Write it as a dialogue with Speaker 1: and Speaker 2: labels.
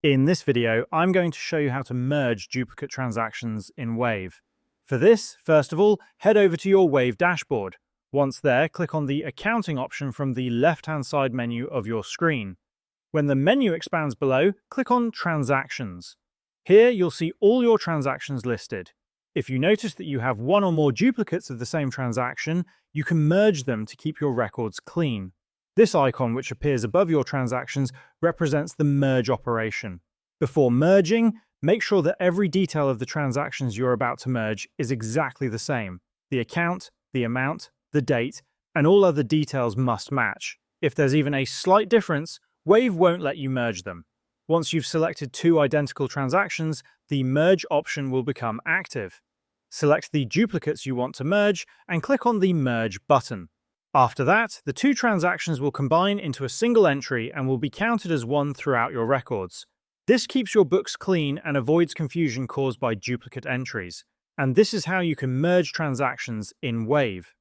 Speaker 1: In this video, I'm going to show you how to merge duplicate transactions in Wave. For this, first of all, head over to your Wave dashboard. Once there, click on the Accounting option from the left-hand side menu of your screen. When the menu expands below, click on Transactions. Here, you'll see all your transactions listed. If you notice that you have one or more duplicates of the same transaction, you can merge them to keep your records clean. This icon, which appears above your transactions, represents the merge operation. Before merging, make sure that every detail of the transactions you're about to merge is exactly the same. The account, the amount, the date, and all other details must match. If there's even a slight difference, Wave won't let you merge them. Once you've selected two identical transactions, the Merge option will become active. Select the duplicates you want to merge and click on the Merge button. After that, the two transactions will combine into a single entry and will be counted as one throughout your records. This keeps your books clean and avoids confusion caused by duplicate entries. And this is how you can merge transactions in Wave.